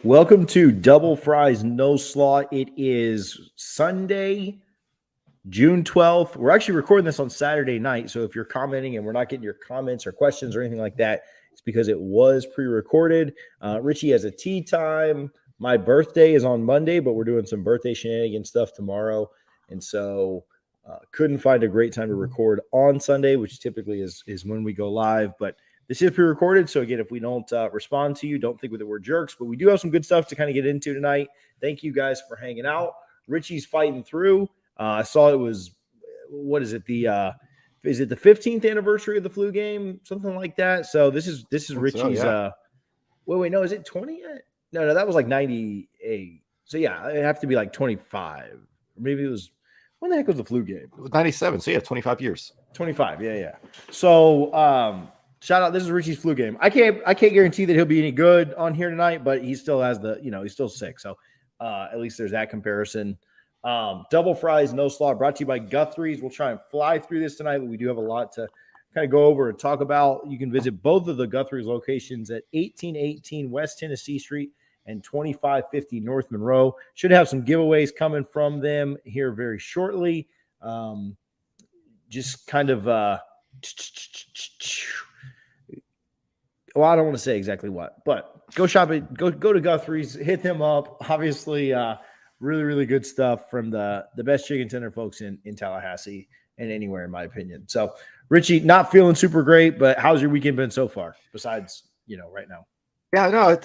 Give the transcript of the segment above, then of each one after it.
Welcome to Double Fries No Slaw. It is Sunday, June 12th. We're actually recording this on Saturday night. So if you're commenting and we're not getting your comments or questions or anything like that, it's because it was pre-recorded. Richie has a tea time. My birthday is on Monday, but we're doing some birthday shenanigans stuff tomorrow. And so couldn't find a great time to record on Sunday, which typically is when we go live. But this is pre-recorded, so again, if we don't respond to you, don't think that we're jerks, but we do have some good stuff to kind of get into tonight. Thank you guys for hanging out. Richie's fighting through. I saw it was, what is it? Is it the 15th anniversary of the flu game? Something like that. So this is Richie's. So, yeah. No, is it 20 yet? No, that was like 98. So yeah, it'd have to be like 25. Maybe it was, when the heck was the flu game? It was 97. So yeah, 25 years. 25. Yeah. So, shout out. This is Richie's flu game. I can't guarantee that he'll be any good on here tonight, but he still has he's still sick. So at least there's that comparison. Double Fries No Slaw brought to you by Guthrie's. We'll try and fly through this tonight, but we do have a lot to kind of go over and talk about. You can visit both of the Guthrie's locations at 1818 West Tennessee Street and 2550 North Monroe. Should have some giveaways coming from them here very shortly. Just kind of well, I don't want to say exactly what, but go shop it. Go to Guthrie's, hit them up. Obviously, really, really good stuff from the best chicken tender folks in Tallahassee and anywhere, in my opinion. So, Richie, not feeling super great, but how's your weekend been so far? Besides, right now. Yeah, no,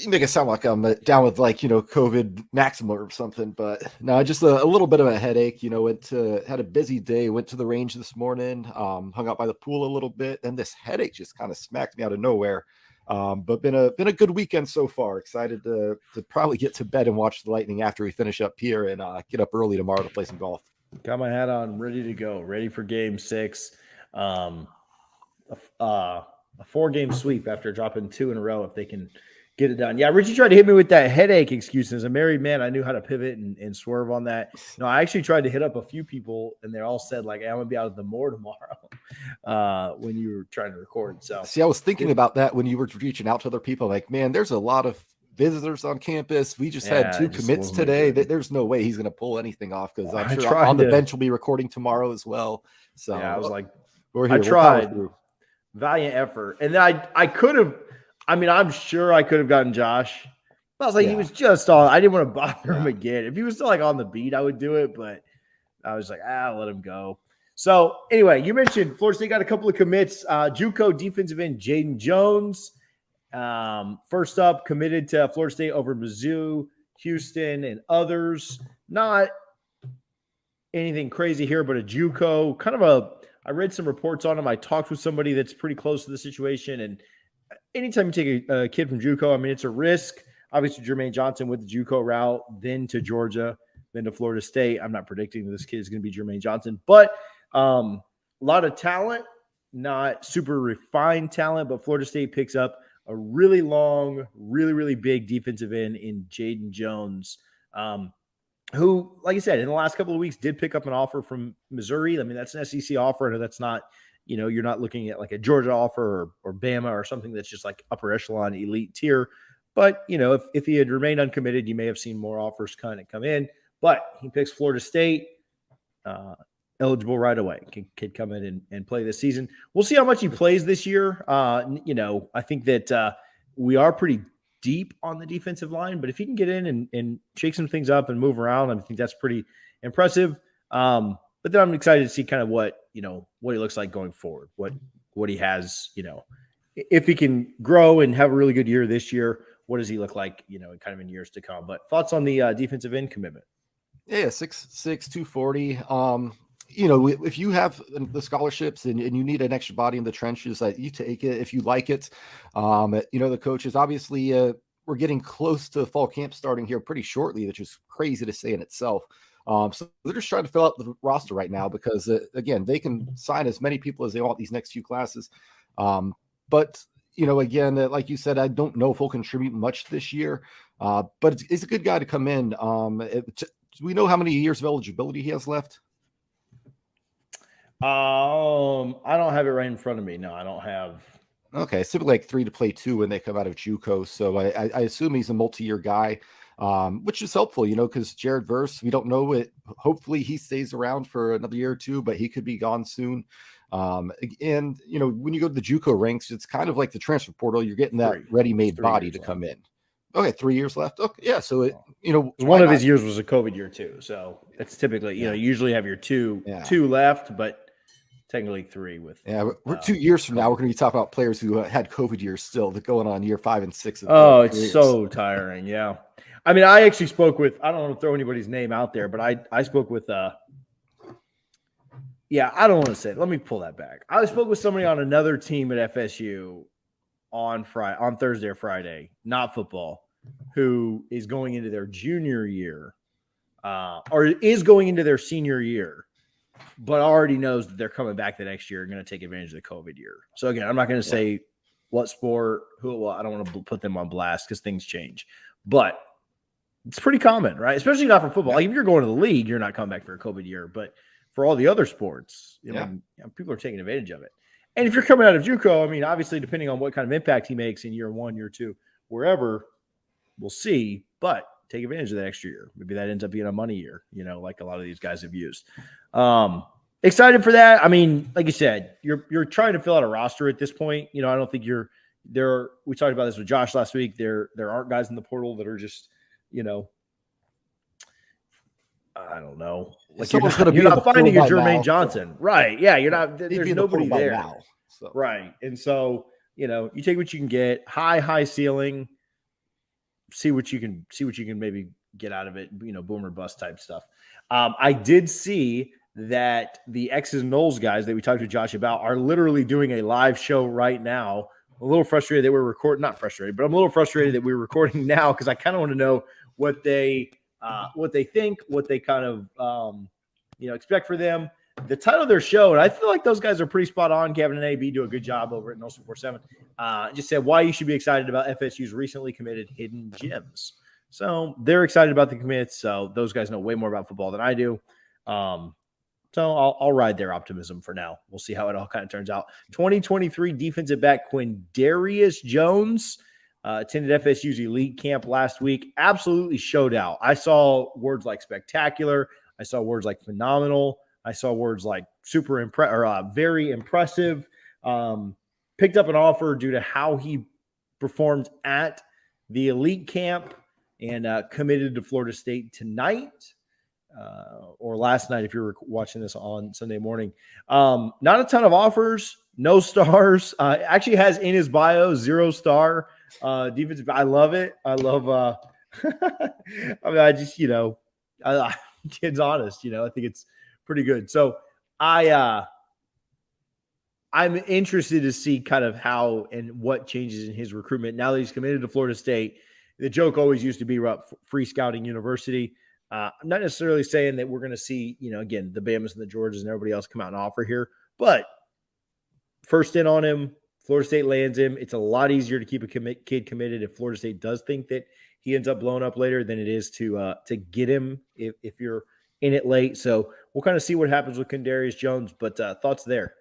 you make it sound like I'm down with COVID maximum or something, but no, just a little bit of a headache. Had a busy day, went to the range this morning, hung out by the pool a little bit, and this headache just kind of smacked me out of nowhere. But been a good weekend so far. Excited to probably get to bed and watch the Lightning after we finish up here and get up early tomorrow to play some golf. Got my hat on, ready to go, ready for Game 6. A 4-game sweep after dropping 2 in a row if they can get it done. Yeah, Richie tried to hit me with that headache excuse. As a married man, I knew how to pivot and swerve on that. No, I actually tried to hit up a few people, and they all said, like, hey, I'm going to be out at the Moore tomorrow when you were trying to record. So, see, I was thinking about that when you were reaching out to other people. Like, man, there's a lot of visitors on campus. We just had 2 commits today. There's no way he's going to pull anything off because I'm sure on the bench will be recording tomorrow as well. So, yeah, I was like, we're here. I tried. Valiant effort. And then I could have, I'm sure I could have gotten Josh. I was like, He was just on. I didn't want to bother him again. If he was still like on the beat, I would do it. But I was like, let him go. So anyway, you mentioned Florida State got a couple of commits. Juco Defensive End Jaden Jones. First up, committed to Florida State over Mizzou, Houston, and others. Not anything crazy here, but a Juco, kind of I read some reports on him. I talked with somebody that's pretty close to the situation. And anytime you take a kid from Juco, it's a risk. Obviously, Jermaine Johnson with the Juco route, then to Georgia, then to Florida State. I'm not predicting that this kid is going to be Jermaine Johnson. But a lot of talent, not super refined talent, but Florida State picks up a really long, really, really big defensive end in Jaden Jones, who, like I said, in the last couple of weeks did pick up an offer from Missouri. That's an SEC offer, and that's not, you're not looking at like a Georgia offer or Bama or something that's just like upper echelon elite tier. But, if he had remained uncommitted, you may have seen more offers kind of come in. But he picks Florida State, eligible right away. Kid come in and play this season. We'll see how much he plays this year. I think that we are pretty deep on the defensive line, but if he can get in and shake some things up and move around, I think that's pretty impressive. But then I'm excited to see kind of what he looks like going forward, what he has, if he can grow and have a really good year this year, what does he look like, kind of in years to come. But thoughts on the defensive end commitment? Yeah, 6'6", 240. If you have the scholarships and you need an extra body in the trenches, you take it if you like it. The coaches, obviously, we're getting close to fall camp starting here pretty shortly, which is crazy to say in itself. So they're just trying to fill out the roster right now because, again, they can sign as many people as they want these next few classes. But again, like you said, I don't know if he'll contribute much this year, but it's a good guy to come in. Do we know how many years of eligibility he has left? I don't have it right in front of me. No, I don't have. Okay, it's typically like 3 to play 2 when they come out of JUCO. So I assume he's a multi-year guy, which is helpful, because Jared Verse, we don't know it. Hopefully he stays around for another year or two, but he could be gone soon. And when you go to the JUCO ranks, it's kind of like the transfer portal. You're getting that ready-made body to come in. Okay, 3 years left. Okay, yeah. So one of his years was a COVID year too. So it's typically you usually have your two left, but technically 3 with. Yeah, we're 2 years from now. We're going to be talking about players who had COVID years still. They're going on year 5 and 6. Oh, it's so tiring. Yeah. I mean, I actually spoke with, I don't want to throw anybody's name out there, but I spoke with, I don't want to say it. Let me pull that back. I spoke with somebody on another team at FSU on Thursday or Friday, not football, who is going into their junior year, or is going into their senior year, but already knows that they're coming back the next year and going to take advantage of the COVID year. So again, I'm not going to say what sport, I don't want to put them on blast because things change, but it's pretty common, right? Especially not for football. Like if you're going to the league, you're not coming back for a COVID year, but for all the other sports, people are taking advantage of it. And if you're coming out of JUCO, I mean, obviously depending on what kind of impact he makes in year 1, year 2, wherever, we'll see, but take advantage of that extra year. Maybe that ends up being a money year, like a lot of these guys have used. Excited for that. I mean, like you said, you're trying to fill out a roster at this point. I don't think you're there. We talked about this with Josh last week. There aren't guys in the portal that are just, I don't know. Like you're not finding a Jermaine Johnson. Right. Yeah. You're not, there's nobody there. Now, so. Right. And so, you take what you can get, high ceiling, see what you can maybe get out of it, boom or bust type stuff. I did see that the X's and O's guys that we talked to Josh about are literally doing a live show right now. I'm a little frustrated that we're recording, not frustrated, but I'm a little frustrated that we're recording now because I kind of want to know what they think, what they kind of, expect for them. The title of their show, and I feel like those guys are pretty spot on. Kevin and AB do a good job over at Nelson 47. Just said why you should be excited about FSU's recently committed hidden gems. So they're excited about the commits. So those guys know way more about football than I do. So I'll ride their optimism for now. We'll see how it all kind of turns out. 2023 defensive back Quindarrius Jones attended FSU's elite camp last week. Absolutely showed out. I saw words like spectacular. I saw words like phenomenal. I saw words like very impressive. Picked up an offer due to how he performed at the elite camp and committed to Florida State tonight. Or last night, if you're watching this on Sunday morning. Not a ton of offers, no stars. Actually has in his bio 0-star defensive. I love it. I love. I mean, I just kid's honest. I think it's pretty good. So I'm interested to see kind of how and what changes in his recruitment now that he's committed to Florida State. The joke always used to be about free scouting university. I'm not necessarily saying that we're going to see, again, the Bamas and the Georgias and everybody else come out and offer here, but first in on him, Florida State lands him. It's a lot easier to keep a kid committed if Florida State does think that he ends up blowing up later than it is to get him if you're in it late. So we'll kind of see what happens with Quindarrius Jones, but thoughts there.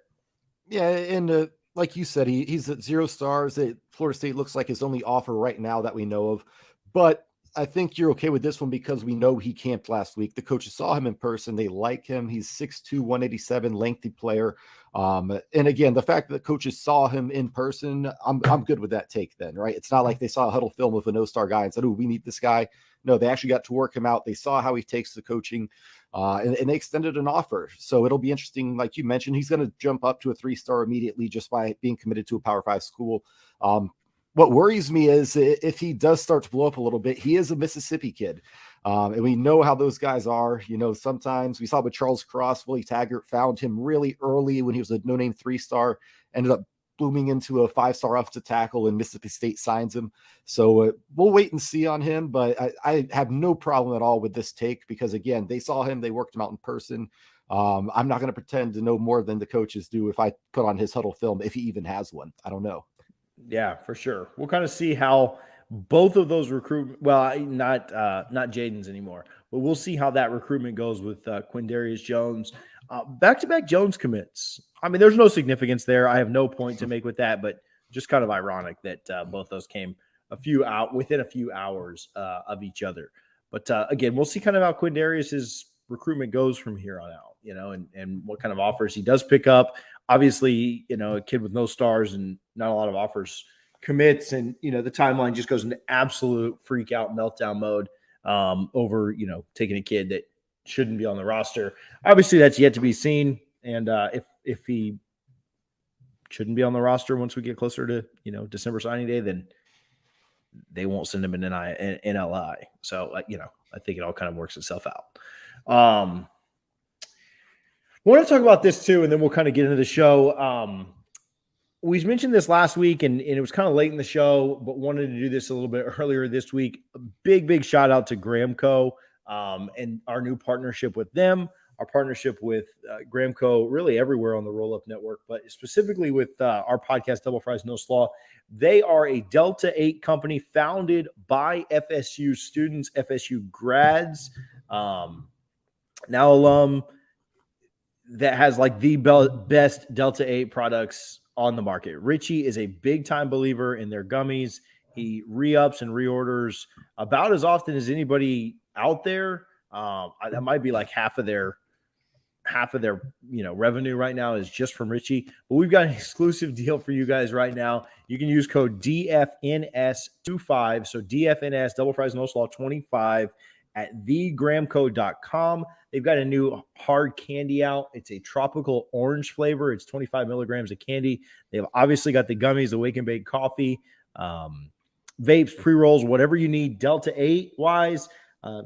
Yeah, and like you said, he's at 0 stars. Florida State looks like his only offer right now that we know of, but I think you're okay with this one because we know he camped last week. The coaches saw him in person. They like him. He's 6'2", 187, lengthy player. And again, the fact that coaches saw him in person, I'm good with that take then, right? It's not like they saw a huddle film of a no-star guy and said, oh, we need this guy. No, they actually got to work him out. They saw how he takes the coaching, and they extended an offer. So it'll be interesting. Like you mentioned, he's going to jump up to a 3-star immediately just by being committed to a Power 5 school. What worries me is if he does start to blow up a little bit, he is a Mississippi kid. And we know how those guys are. Sometimes we saw with Charles Cross, Willie Taggart found him really early when he was a no-name 3-star, ended up blooming into a 5-star offensive tackle, and Mississippi State signs him. So we'll wait and see on him, but I have no problem at all with this take because, again, they saw him, they worked him out in person. I'm not going to pretend to know more than the coaches do if I put on his huddle film, if he even has one. I don't know. Yeah, for sure. We'll kind of see how both of those recruitment, not Jaden's anymore, but we'll see how that recruitment goes with Quindarrius Jones. Back-to-back Jones commits. I mean, there's no significance there. I have no point to make with that, but just kind of ironic that both those came within a few hours of each other. But again, we'll see kind of how Quindarrius's recruitment goes from here on out, and what kind of offers he does pick up. Obviously, a kid with no stars and not a lot of offers commits, and the timeline just goes into absolute freak out meltdown mode over taking a kid that shouldn't be on the roster. Obviously, that's yet to be seen, and if he shouldn't be on the roster once we get closer to December signing day, then they won't send him an NLI. So I think it all kind of works itself out. I want to talk about this too, and then we'll kind of get into the show. We mentioned this last week, and it was kind of late in the show, but wanted to do this a little bit earlier this week. A big shout out to Gramco and our new partnership with them, our partnership with Gramco, really everywhere on the Roll Up Network, but specifically with our podcast, Double Fries No Slaw. They are a Delta 8 company founded by FSU students, FSU grads, now alum, that has like the best Delta 8 products on the market. Richie is a big-time believer in their gummies. He re-ups and reorders about as often as anybody out there. That might be like half of their revenue right now is just from Richie. But we've got an exclusive deal for you guys right now. You can use code DFNS25, so DFNS Double Fries No Slaw 25 at thegramco.com. They've got a new hard candy out. It's a tropical orange flavor. It's 25 milligrams of candy. They've obviously got the gummies, the wake and bake coffee, vapes, pre-rolls, whatever you need Delta 8 wise.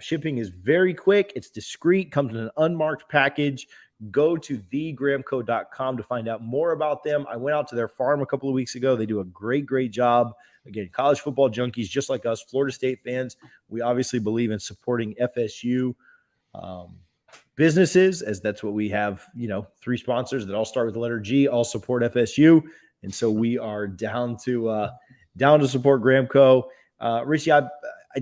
Shipping is very quick. It's discreet, comes in an unmarked package. Go to thegramco.com to find out more about them. I went out to their farm a couple of weeks ago. They do a great job. Again, college football junkies just like us, Florida State fans. We obviously believe in supporting FSU businesses, as that's what we have, 3 sponsors that all start with the letter G, all support FSU. And so we are down to support Gramco. Richie,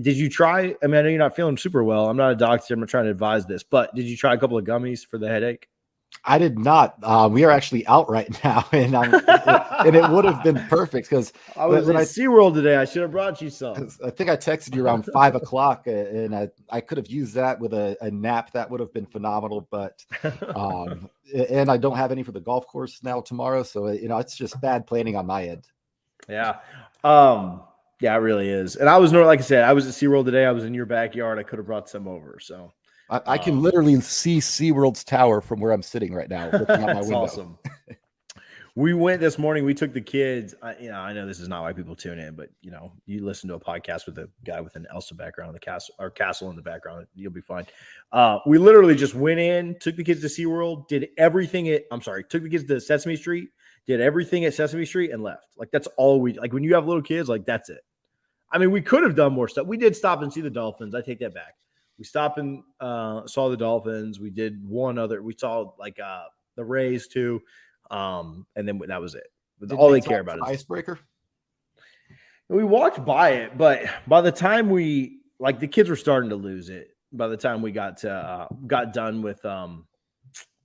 did you try? I mean, I know you're not feeling super well. I'm not a doctor. I'm not trying to advise this, but did you try a couple of gummies for the headache? I did not. We are actually out right now, and it would have been perfect because I was at SeaWorld today. I should have brought you some. I think I texted you around 5 o'clock, and I could have used that with a nap. That would have been phenomenal. But and I don't have any for the golf course now tomorrow, so it's just bad planning on my end. Yeah. Yeah, it really is. And I was like I said, I was at SeaWorld today. I was in your backyard. I could have brought some over. So I can literally see SeaWorld's tower from where I'm sitting right now. Looking out my window. Awesome. We went this morning. We took the kids. I know this is not why people tune in, but you listen to a podcast with a guy with an Elsa background, the castle in the background. You'll be fine. We literally just went in, took the kids to SeaWorld, took the kids to Sesame Street, did everything at Sesame Street and left. Like that's all when you have little kids, like that's it. I mean, we could have done more stuff. We did stop and see the dolphins. I take that back. We stopped and saw the dolphins. We did one other. We saw the Rays too, and then that was it. All they care about is icebreaker. We walked by it, but by the time the kids were starting to lose it. By the time we got done with yeah,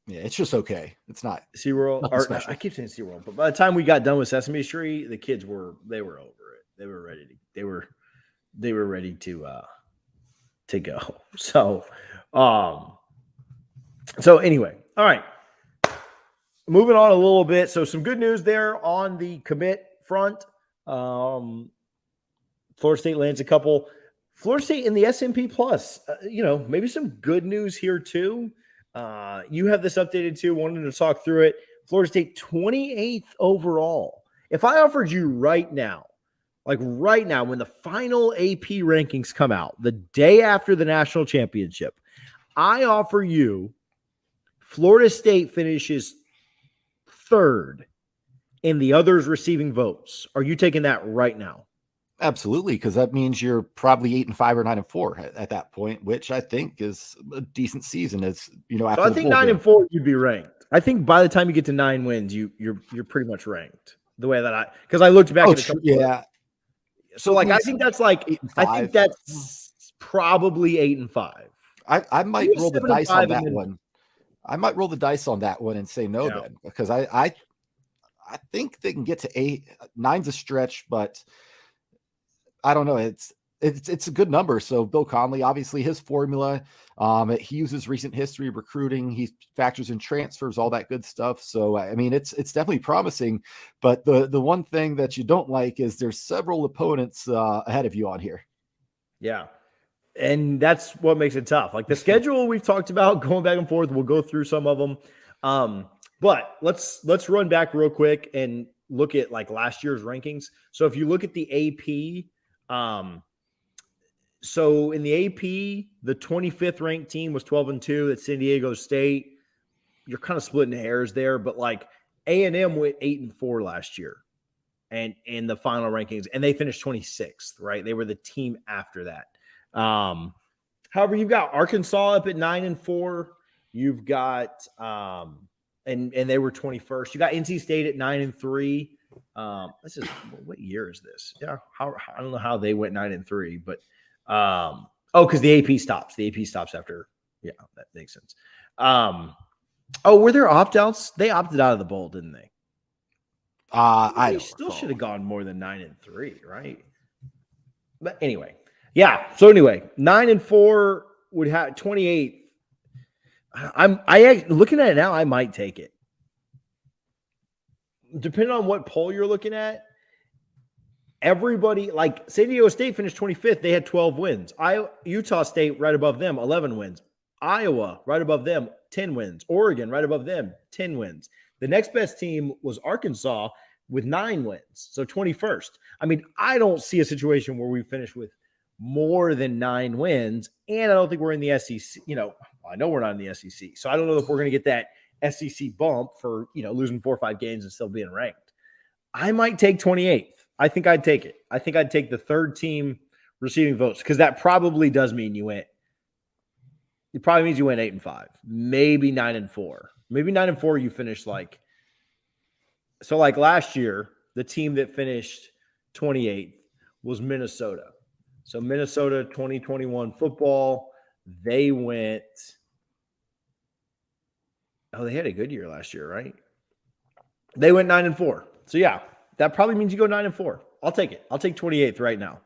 it's just okay. It's not SeaWorld. I keep saying SeaWorld, but by the time we got done with Sesame Street, the kids were over it. They were ready to go. So anyway, all right. Moving on a little bit. So some good news there on the commit front. Florida State lands a couple. Florida State in the S&P Plus. Maybe some good news here too. You have this updated too. Wanted to talk through it. Florida State 28th overall. If I offered you right now, when the final AP rankings come out, the day after the national championship, I offer you Florida State finishes 3rd in the others receiving votes. Are you taking that right now? Absolutely, because that means you're probably 8-5 or 9-4 at that point, which I think is a decent season. After so I think 9-4 you'd be ranked. I think by the time you get to 9 wins, you're pretty much ranked. The way that because I looked back at the yeah. So I think that's probably 8-5. I might roll the dice on that one. I might roll the dice on that one and say no then, because I I think they can get to 8. 9's a stretch, but I don't know. It's a good number. So Bill Connelly, obviously his formula, he uses recent history recruiting. He factors in transfers, all that good stuff. So, I mean, it's definitely promising, but the one thing that you don't like is there's several opponents ahead of you on here. Yeah. And that's what makes it tough. Like the schedule we've talked about going back and forth, we'll go through some of them. But let's run back real quick and look at like last year's rankings. So if you look at the AP, so in the AP, the 25th ranked team was 12-2 at San Diego State. You're kind of splitting hairs there, but like A&M went 8-4 last year and in the final rankings, and they finished 26th, right? They were the team after that. However, you've got Arkansas up at 9-4. You've got and they were 21st. You got NC State at 9-3. This is what year is this? Yeah, I don't know how they went 9-3, but because the AP stops. The AP stops after. Yeah, that makes sense. Were there opt-outs? They opted out of the bowl, didn't they? I still should have gone more than 9-3, right? But anyway. Yeah. So anyway, 9-4 would have 28. I looking at it now, I might take it. Depending on what poll you're looking at, everybody like San Diego State finished 25th. They had 12 wins. Utah State right above them, 11 wins. Iowa right above them, 10 wins. Oregon right above them, 10 wins. The next best team was Arkansas with 9 wins. So 21st. I mean, I don't see a situation where we finish with more than 9 wins, and I don't think we're in the SEC. I know we're not in the SEC, so I don't know if we're going to get that SEC bump for losing 4 or 5 games and still being ranked. I might take 28th. I think I'd take it. I think I'd take the third team receiving votes because that probably does mean you went. It probably means you went 8-5, maybe 9-4, maybe 9-4. You finished like last year. The team that finished 28th was Minnesota. So Minnesota 2021 football, they went – they had a good year last year, right? They went 9-4. So, yeah, that probably means you go 9-4. I'll take it. I'll take 28th right now.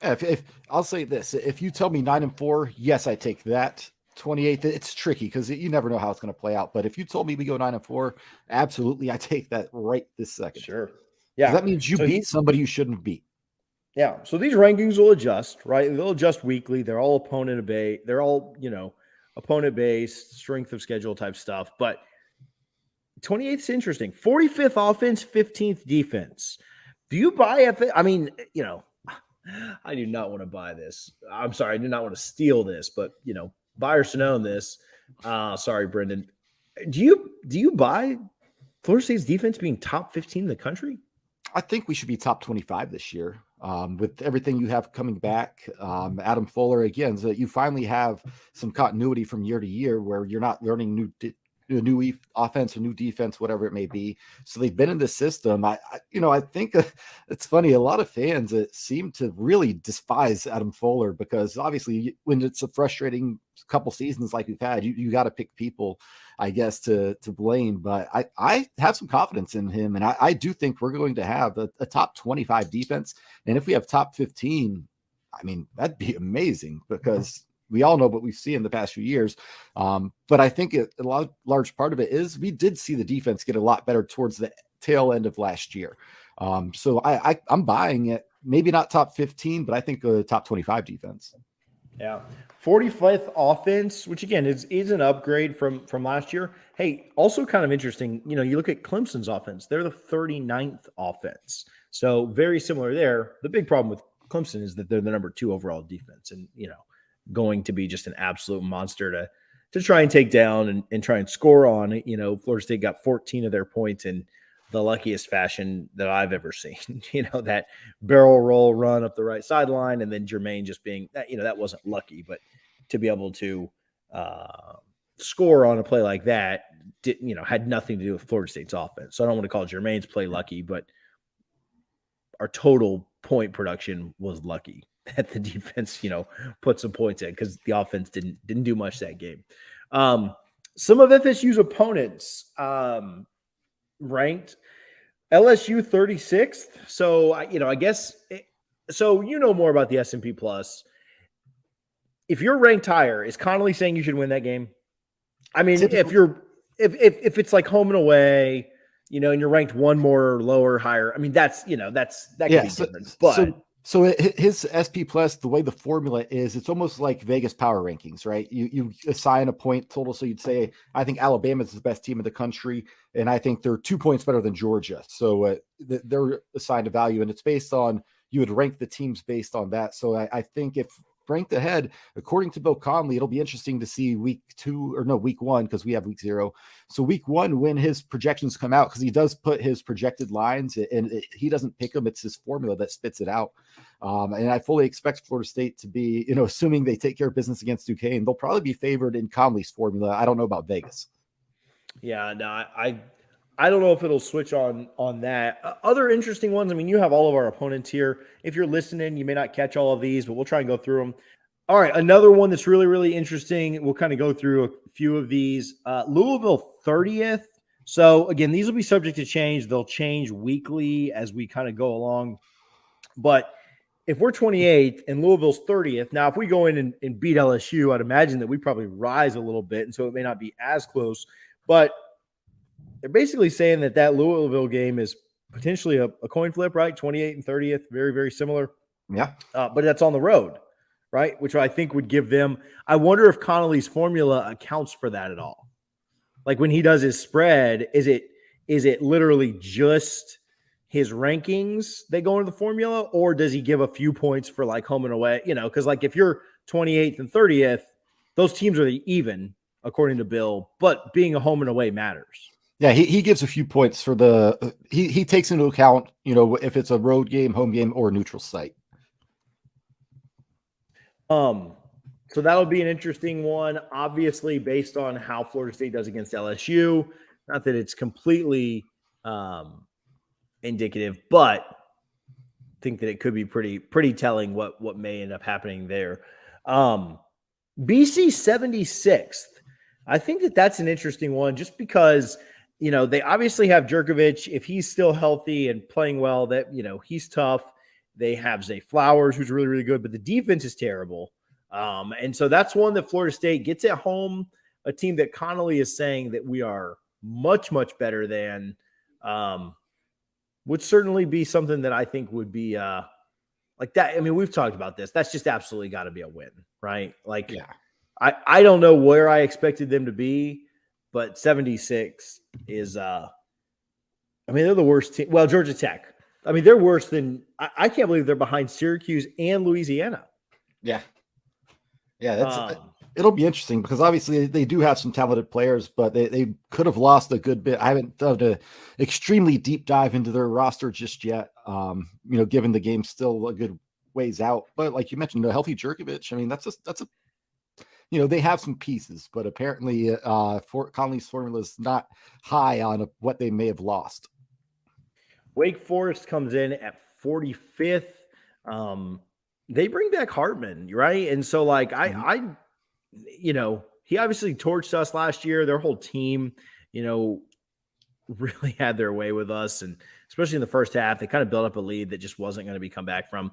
If I'll say this, if you tell me 9-4, yes, I take that. 28th, it's tricky because you never know how it's going to play out. But if you told me we go 9-4, absolutely, I take that right this second. Sure. Yeah. That means you beat somebody you shouldn't beat. Yeah. So these rankings will adjust, right? They'll adjust weekly. They're all opponent-based. They're all, opponent-based, strength of schedule type stuff. But 28th is interesting. 45th offense, 15th defense. Do you buy I mean, I do not want to buy this. I'm sorry. I do not want to steal this, but, buyers to own this. Sorry, Brendan. Do you buy Florida State's defense being top 15 in the country? I think we should be top 25 this year. With everything you have coming back, Adam Fuller, again, so you finally have some continuity from year to year where you're not learning new offense or new defense, whatever it may be. So they've been in the system. I think it's funny. A lot of fans seem to really despise Adam Fuller because obviously when it's a frustrating couple seasons like we've had, you got to pick people, I guess, to blame. But I have some confidence in him, and I do think we're going to have a top 25 defense. And if we have top 15, I mean, that'd be amazing because we all know what we've seen in the past few years. But I think a large part of it is we did see the defense get a lot better towards the tail end of last year. So I'm buying it. Maybe not top 15, but I think a top 25 defense. Yeah. 45th offense, which again is an upgrade from last year. Hey, also kind of interesting, you look at Clemson's offense. They're the 39th offense. So very similar there. The big problem with Clemson is that they're the number 2 overall defense and, going to be just an absolute monster to try and take down and try and score on. Florida State got 14 of their points in the luckiest fashion that I've ever seen. That barrel roll run up the right sideline, and then Jermaine just being that. That wasn't lucky, but to be able to score on a play like that, had nothing to do with Florida State's offense. So I don't want to call Jermaine's play lucky, but our total point production was lucky that the defense, put some points in because the offense didn't do much that game. Some of FSU's opponents ranked. LSU 36th. So, I guess, so more about the S&P Plus. If you're ranked higher, is Connelly saying you should win that game? I mean, if it's like home and away, and you're ranked one more lower, higher. I mean, that could be different. But so his SP Plus, the way the formula is, it's almost like Vegas power rankings, right? You assign a point total. So you'd say, I think Alabama is the best team in the country, and I think they're 2 points better than Georgia. So they're assigned a value, and it's based on, you would rank the teams based on that. So I think if ranked ahead, according to Bill Conley, it'll be interesting to see week 1, because we have week 0. So week 1, when his projections come out, because he does put his projected lines and he doesn't pick them, it's his formula that spits it out. And I fully expect Florida State to be, assuming they take care of business against Duquesne, they'll probably be favored in Conley's formula. I don't know about Vegas. Yeah, no, I don't know if it'll switch on that. Other interesting ones. I mean, you have all of our opponents here. If you're listening, you may not catch all of these, but we'll try and go through them. All right, another one that's really, really interesting. We'll kind of go through a few of these. Louisville 30th. So, again, these will be subject to change. They'll change weekly as we kind of go along. But if we're 28th and Louisville's 30th, now if we go in and beat LSU, I'd imagine that we probably rise a little bit, and so it may not be as close. But they're basically saying that Louisville game is potentially a coin flip, right? 28 and 30th, very, very similar. Yeah. But that's on the road, right? Which I think would give them – I wonder if Connelly's formula accounts for that at all. Like when he does his spread, is it literally just his rankings that go into the formula, or does he give a few points for like home and away? Because like if you're 28th and 30th, those teams are even, according to Bill, but being a home and away matters. Yeah, he gives a few points for he takes into account, if it's a road game, home game, or a neutral site. So that'll be an interesting one, obviously, based on how Florida State does against LSU. Not that it's completely indicative, but I think that it could be pretty telling what may end up happening there. BC 76th. I think that's an interesting one just because – they obviously have Jerkovich. If he's still healthy and playing well, that, he's tough. They have Zay Flowers, who's really, really good, but the defense is terrible. And so that's one that Florida State gets at home, a team that Connelly is saying that we are much, much better than, would certainly be something that I think would be like that. I mean, we've talked about this. That's just absolutely got to be a win, right? Like, yeah. I don't know where I expected them to be, but 76 is, they're the worst team. Well, Georgia Tech. I mean, they're worse than – I can't believe they're behind Syracuse and Louisiana. Yeah. Yeah, it'll be interesting because obviously they do have some talented players, but they could have lost a good bit. I haven't done an extremely deep dive into their roster just yet, given the game's still a good ways out. But like you mentioned, a healthy Jerkovich, I mean, that's a they have some pieces, but apparently Conley's formula is not high on what they may have lost. Wake Forest comes in at 45th. They bring back Hartman, right? And so, like, he obviously torched us last year. Their whole team, really had their way with us. And especially in the first half, they kind of built up a lead that just wasn't going to be come back from.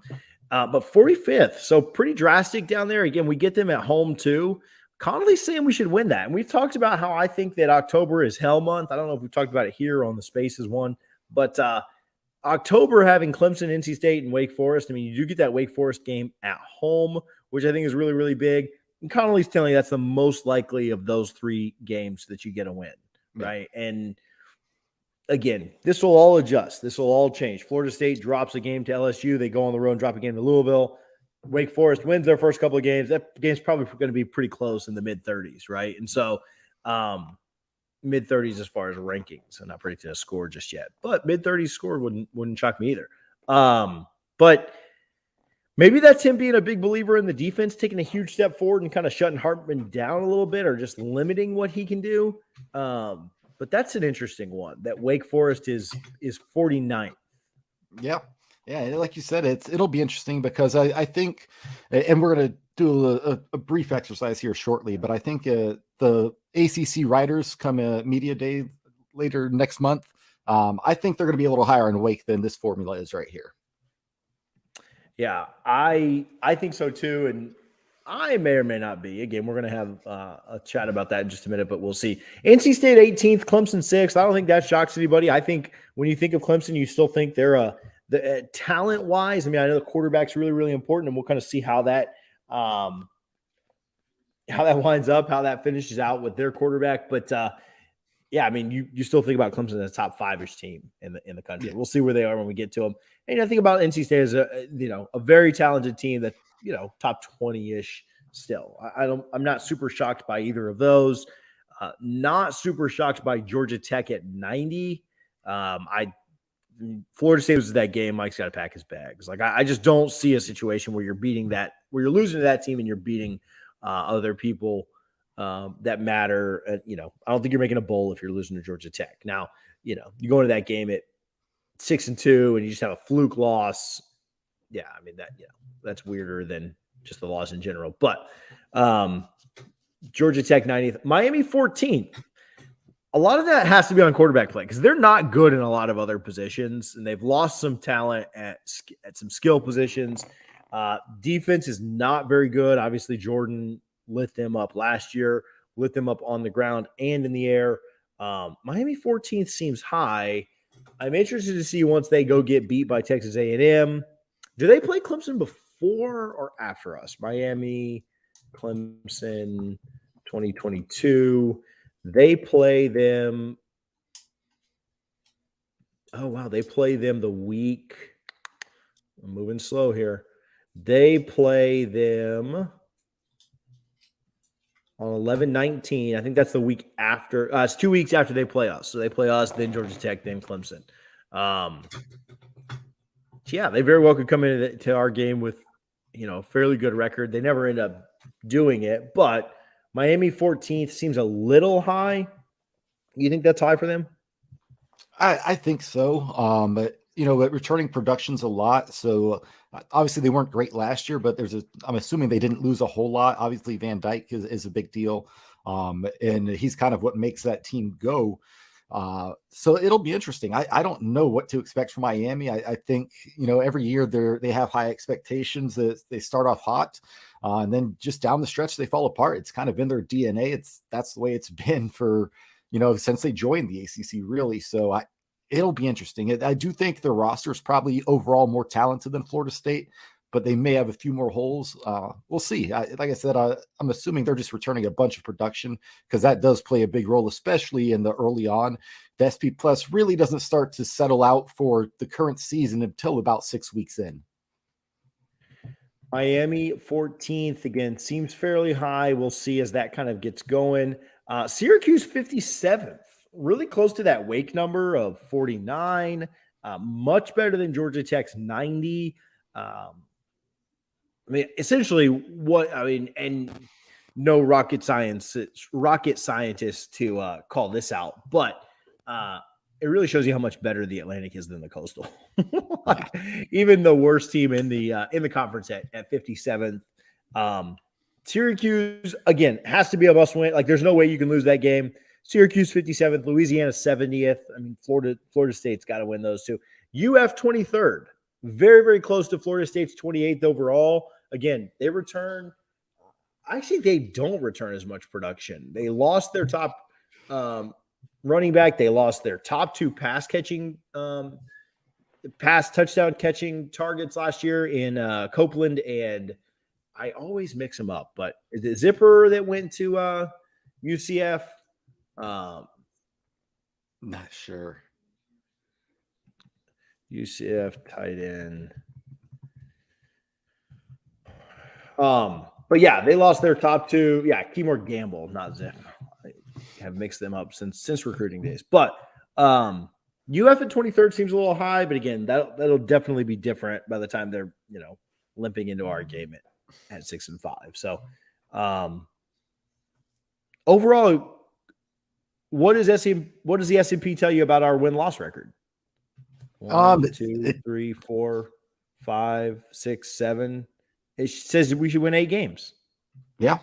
But 45th, so pretty drastic down there. Again, we get them at home too. Connelly's saying we should win that. And we've talked about how I think that October is hell month. I don't know if we've talked about it here on the Spaces one, but October having Clemson, NC State, and Wake Forest. I mean, you do get that Wake Forest game at home, which I think is really, really big. And Connelly's telling you that's the most likely of those 3 games that you get a win, right? And again, this will all adjust. This will all change. Florida State drops a game to LSU. They go on the road and drop a game to Louisville. Wake Forest wins their first couple of games. That game's probably going to be pretty close in the mid-30s, right? And so mid-30s as far as rankings. I'm not predicting a score just yet, but mid-30s score wouldn't shock me either. But maybe that's him being a big believer in the defense, taking a huge step forward and kind of shutting Hartman down a little bit or just limiting what he can do. But that's an interesting one, that Wake Forest is 49th. Yeah. Yeah. Like you said, it'll be interesting because I think, and we're going to do a brief exercise here shortly, but I think the ACC writers come media day later next month. I think they're going to be a little higher in Wake than this formula is right here. Yeah, I think so too, and I may or may not be. Again, we're going to have a chat about that in just a minute, but we'll see. NC State 18th, Clemson 6th. I don't think that shocks anybody. I think when you think of Clemson, you still think they're talent-wise. I mean, I know the quarterback's really, really important, and we'll kind of see how that winds up, how that finishes out with their quarterback. But yeah, I mean, you still think about Clemson as a top 5-ish team in the country. Yeah. We'll see where they are when we get to them. And I think about NC State as a very talented team that top 20-ish still. I'm not super shocked by either of those. Not super shocked by Georgia Tech at 90. Florida State was that game. Mike's got to pack his bags. Like I just don't see a situation where you're losing to that team and you're beating other people that matter. I don't think you're making a bowl if you're losing to Georgia Tech. Now, you go into that game at 6-2 and you just have a fluke loss. Yeah, I mean that's weirder than just the loss in general. But Georgia Tech 90th, Miami 14th. A lot of that has to be on quarterback play because they're not good in a lot of other positions, and they've lost some talent at some skill positions. Defense is not very good. Obviously, Jordan lit them up last year, lit them up on the ground and in the air. Miami 14th seems high. I'm interested to see once they go get beat by Texas A&M. Do they play Clemson before or after us? Miami, Clemson, 2022. They play them. Oh, wow. They play them the week. I'm moving slow here. They play them on 11/19. I think that's the week after. It's 2 weeks after they play us. So they play us, then Georgia Tech, then Clemson. Yeah, they very well could come into our game with, a fairly good record. They never end up doing it, but Miami 14th seems a little high. You think that's high for them? I think so. But returning production's a lot. So obviously they weren't great last year, but I'm assuming they didn't lose a whole lot. Obviously Van Dyke is a big deal. And he's kind of what makes that team go. So it'll be interesting. I don't know what to expect from Miami. I think, every year they have high expectations that they start off hot. And then just down the stretch, they fall apart. It's kind of in their DNA. That's the way it's been for, since they joined the ACC, really. So it'll be interesting. I do think their roster is probably overall more talented than Florida State, but they may have a few more holes. We'll see. Like I said, I'm assuming they're just returning a bunch of production because that does play a big role, especially in the early on. The SP Plus really doesn't start to settle out for the current season until about 6 weeks in. Miami 14th, again, seems fairly high. We'll see as that kind of gets going. Syracuse 57th, really close to that Wake number of 49, much better than Georgia Tech's 90. Essentially and no rocket scientists to call this out, but it really shows you how much better the Atlantic is than the Coastal. Even the worst team in the conference at 57th. Syracuse, again, has to be a must win. Like, there's no way you can lose that game. Syracuse 57th, Louisiana 70th. I mean, Florida State's got to win those two. UF 23rd, very, very close to Florida State's 28th overall. Again, they return. Actually, they don't return as much production. They lost their top running back. They lost their top 2 pass touchdown catching targets last year in Copeland, and I always mix them up. But is it Zipper that went to UCF? Not sure. UCF tight end. But yeah, they lost their top 2. Yeah, Keymore Gamble, not Zip. I have mixed them up since recruiting days. But UF at 23rd seems a little high, but again, that'll definitely be different by the time they're limping into our game at 6-5. So overall, what does the S&P tell you about our win-loss record? 1, 2, 3, 4, 5, 6, 7. It says we should win 8 games. Yeah.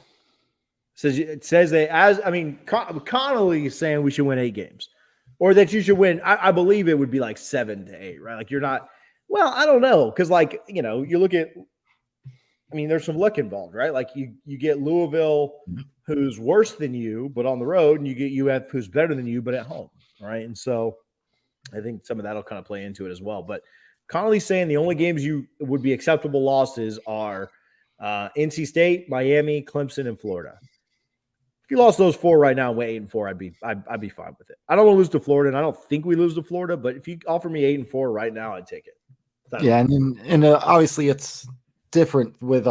It says that Connelly is saying we should win 8 games. or that you should win. I believe it would be like 7-8, right? Like you're not. Well, I don't know because like you look at. I mean, there's some luck involved, right? Like you get Louisville, who's worse than you, but on the road, and you get UF, who's better than you, but at home, right? And so I think some of that'll kind of play into it as well. But Connelly's saying the only games you would be acceptable losses are NC State, Miami, Clemson, and Florida. If you lost those 4 right now and went 8-4, I'd be fine with it. I don't want to lose to Florida, and I don't think we lose to Florida. But if you offer me 8-4 right now, I'd take it. Yeah, and obviously it's different with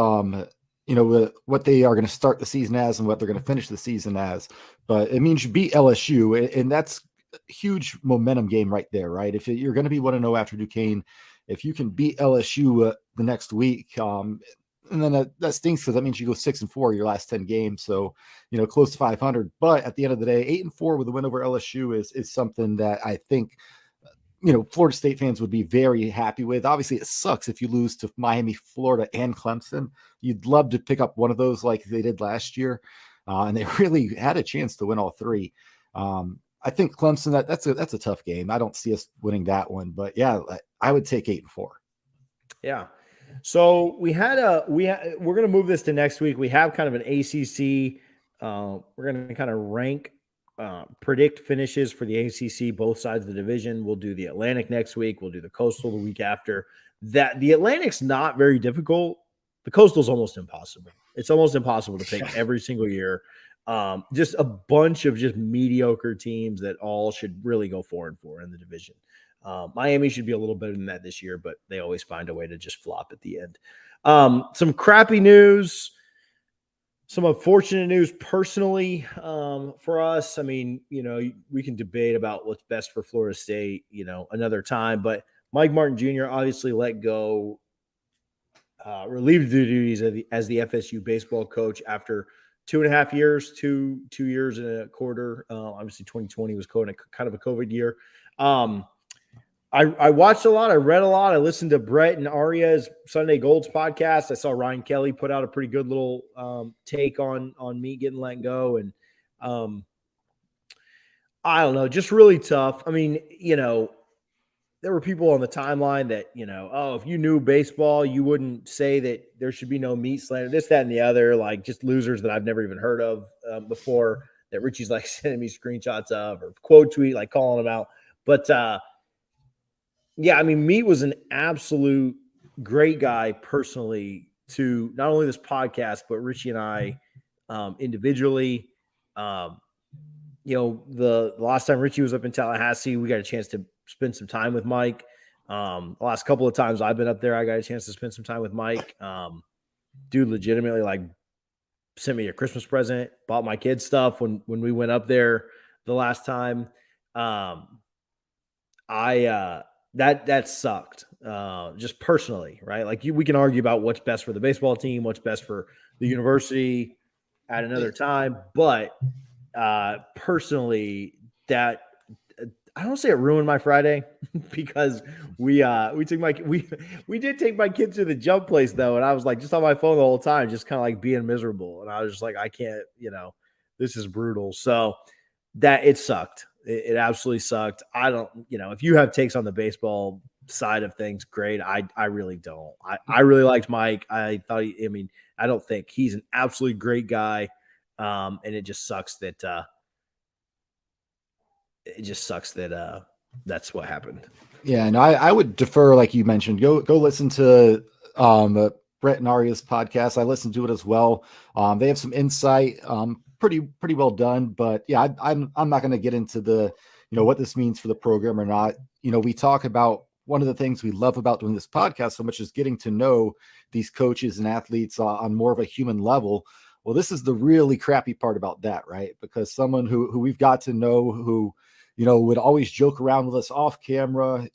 with what they are going to start the season as and what they're going to finish the season as. But it means you beat LSU, and that's a huge momentum game right there, right? If you're going to be 1-0 after Duquesne, if you can beat LSU the next week, and then that stinks because that means you go 6-4 your last 10 games, so close to 500. But at the end of the day, 8-4 with a win over LSU is something that I think Florida State fans would be very happy with. Obviously, it sucks if you lose to Miami, Florida, and Clemson. You'd love to pick up one of those like they did last year, and they really had a chance to win all 3. I think Clemson, that's a tough game. I don't see us winning that one, but yeah, I would take 8-4. Yeah. So we're going to move this to next week. We have kind of an ACC. We're going to kind of rank. Predict finishes for the ACC, both sides of the division. We'll do the Atlantic next week. We'll do the Coastal the week after. That the Atlantic's not very difficult. The Coastal's almost impossible. It's almost impossible to pick every single year. Just a bunch of just mediocre teams that all should really go 4-4 in the division. Miami should be a little better than that this year, but they always find a way to just flop at the end. Some crappy news. Some unfortunate news personally for us. I mean, we can debate about what's best for Florida State, another time. But Mike Martin Jr. obviously let go, relieved the duties as the FSU baseball coach after 2.5 years, two years and a quarter. Obviously, 2020 was kind of a COVID year. I watched a lot. I read a lot. I listened to Brett and Aria's Sunday Golds podcast. I saw Ryan Kelly put out a pretty good little take on me getting let go. And I don't know, just really tough. I mean, there were people on the timeline that, if you knew baseball, you wouldn't say that there should be no meat slander, this, that, and the other, like just losers that I've never even heard of before that Richie's like sending me screenshots of or quote tweet, like calling them out. But, yeah, I mean, Meat was an absolute great guy personally to not only this podcast, but Richie and I individually. The last time Richie was up in Tallahassee, we got a chance to spend some time with Mike. The last couple of times I've been up there, I got a chance to spend some time with Mike. Dude legitimately like sent me a Christmas present, bought my kids stuff when we went up there the last time. That sucked, just personally, right? Like we can argue about what's best for the baseball team, what's best for the university at another time, but personally, that I don't say it ruined my Friday because we did take my kids to the jump place though, and I was like just on my phone the whole time, just kind of like being miserable, and I was just like, I can't, this is brutal. So that it sucked. It absolutely sucked. I don't, if you have takes on the baseball side of things, great. I really don't. I really liked Mike. I thought I don't think he's an absolutely great guy. And it just sucks that that's what happened. Yeah, and I would defer, like you mentioned, go listen to Brett and Aria's podcast. I listened to it as well. They have some insight. Pretty well done, but yeah, I'm not going to get into the what this means for the program or not. We talk about one of the things we love about doing this podcast so much is getting to know these coaches and athletes on more of a human level. Well, this is the really crappy part about that, right? Because someone who we've got to know, who would always joke around with us off camera,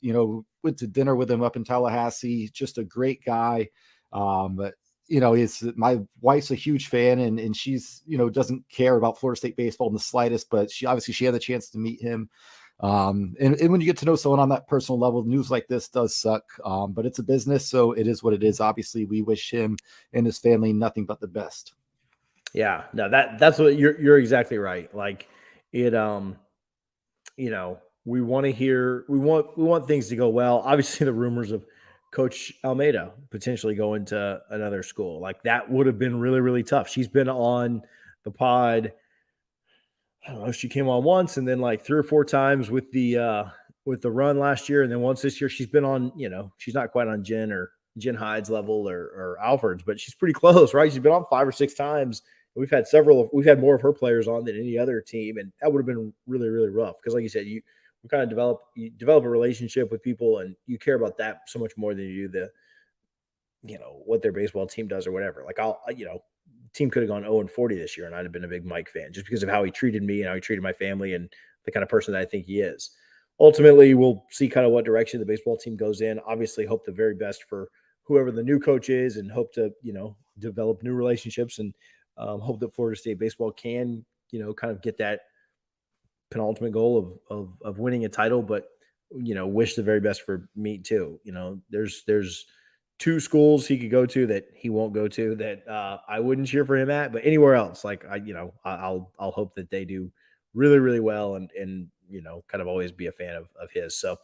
went to dinner with him up in Tallahassee, just a great guy. My wife's a huge fan and she's, doesn't care about Florida State baseball in the slightest, but she had the chance to meet him. And when you get to know someone on that personal level, news like this does suck. But it's a business, so it is what it is. Obviously, we wish him and his family nothing but the best. Yeah, no, that's what you're exactly right. Like it, we want things to go well. Obviously, the rumors of Coach Almeida potentially going to another school, like that would have been really, really tough. She's been on the pod. I don't know. She came on once, and then like 3 or 4 times with the run last year, and then once this year. She's been on. She's not quite on Jen Hyde's level or Alfred's, but she's pretty close, right? She's been on 5 or 6 times. We've had more of her players on than any other team, and that would have been really, really rough because, like you said, you kind of develop a relationship with people, and you care about that so much more than you do what their baseball team does or whatever. Like team could have gone 0-40 this year, and I'd have been a big Mike fan just because of how he treated me and how he treated my family and the kind of person that I think he is. Ultimately, we'll see kind of what direction the baseball team goes in. Obviously, hope the very best for whoever the new coach is, and hope to develop new relationships, and hope that Florida State baseball can kind of get that penultimate goal of winning a title. But wish the very best for Meat too. There's 2 schools he could go to that he won't go to that I wouldn't cheer for him at, but anywhere else, like I'll hope that they do really, really well, and kind of always be a fan of his. So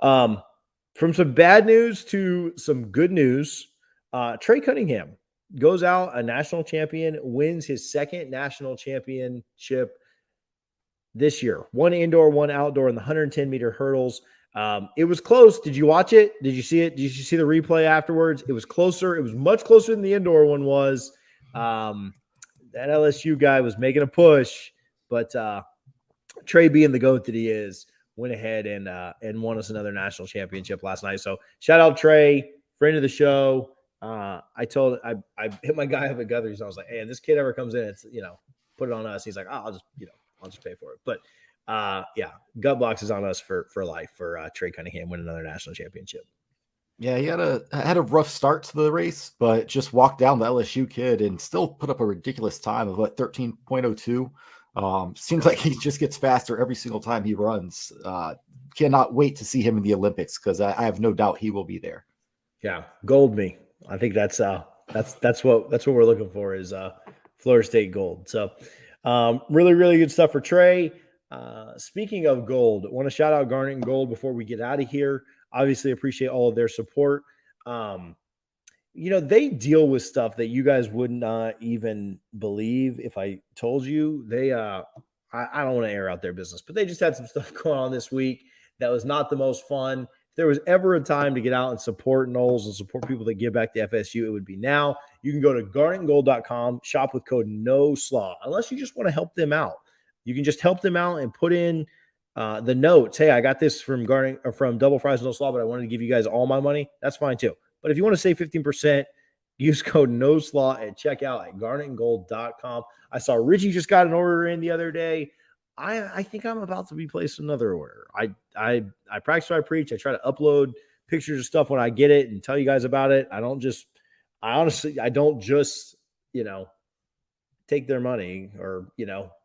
from some bad news to some good news, Trey Cunningham goes out a national champion, wins his 2nd national championship this year. 1 indoor, 1 outdoor in the 110-meter hurdles. It was close. Did you watch it? Did you see it? Did you see the replay afterwards? It was closer. It was much closer than the indoor one was. That LSU guy was making a push, but Trey, being the GOAT that he is, went ahead and won us another national championship last night. So shout out Trey, friend of the show. I hit my guy up at Guthrie, so I was like, hey, if this kid ever comes in, it's put it on us. He's like, I'll just pay for it. But gut box is on us for life for Trey Cunningham win another national championship. Yeah, he had a rough start to the race, but just walked down the LSU kid and still put up a ridiculous time of 13.02. Seems like he just gets faster every single time he runs. Cannot wait to see him in the Olympics because I have no doubt he will be there. Yeah, gold me. I think that's what we're looking for is Florida State gold. So really, really good stuff for Trey. Speaking of gold, I want to shout out Garnet and Gold before we get out of here. Obviously, appreciate all of their support. They deal with stuff that you guys would not even believe if I told you. They, I don't want to air out their business, but they just had some stuff going on this week that was not the most fun. If there was ever a time to get out and support Knowles and support people that give back to FSU, it would be now. You can go to garnetandgold.com, shop with code NOSLAW, unless you just want to help them out. You can just help them out and put in the notes. Hey, I got this from Double Fries No Slaw, but I wanted to give you guys all my money. That's fine too. But if you want to save 15%, use code NOSLAW at checkout at garnetandgold.com. I saw Richie just got an order in the other day. I think I'm about to be placed another order. I practice what I preach. I try to upload pictures of stuff when I get it and tell you guys about it. I don't just take their money or,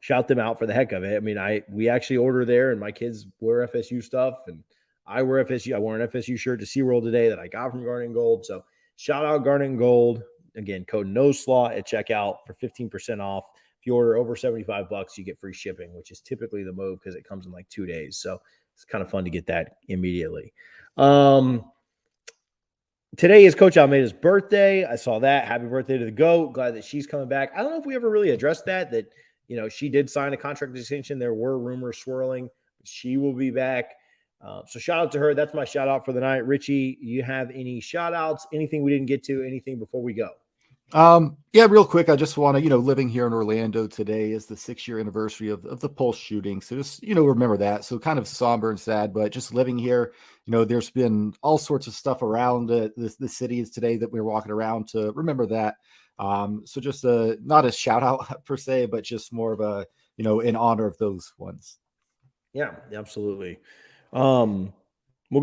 shout them out for the heck of it. I mean, we actually order there, and my kids wear FSU stuff, and I wear FSU. I wore an FSU shirt to SeaWorld today that I got from Garnet and Gold. So shout out Garnet and Gold. Again, code NOSLAW at checkout for 15% off. If you order over $75, you get free shipping, which is typically the move because it comes in like 2 days. So it's kind of fun to get that immediately. Today is Coach Almeida's birthday. I saw that. Happy birthday to the GOAT. Glad that she's coming back. I don't know if we ever really addressed that she did sign a contract extension. There were rumors swirling. She will be back. So shout out to her. That's my shout out for the night. Richie, you have any shout outs? Anything we didn't get to? Anything before we go? Yeah, real quick. I just want to, living here in Orlando today is the 6-year anniversary of the Pulse shooting. So just, remember that. So kind of somber and sad, but just living here, there's been all sorts of stuff around the cities today that we're walking around to remember that. So just not a shout out per se, but just more of a, in honor of those ones. Yeah, absolutely. Well,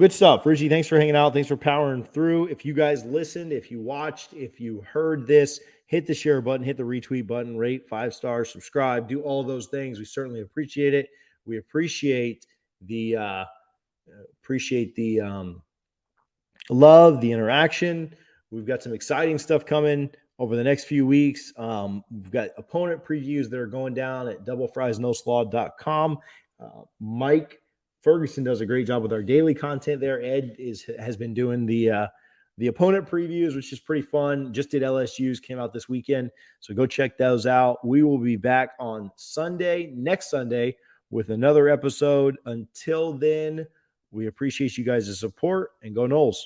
good stuff. Richie, thanks for hanging out. Thanks for powering through. If you guys listened, if you watched, if you heard this, hit the share button, hit the retweet button, rate 5 stars, subscribe, do all those things. We certainly appreciate it. We appreciate the love, the interaction. We've got some exciting stuff coming over the next few weeks. We've got opponent previews that are going down at doublefriesnoslaw.com. Mike Ferguson does a great job with our daily content there. Ed has been doing the opponent previews, which is pretty fun. Just did LSU's, came out this weekend. So go check those out. We will be back on next Sunday, with another episode. Until then, we appreciate you guys' support, and go Noles.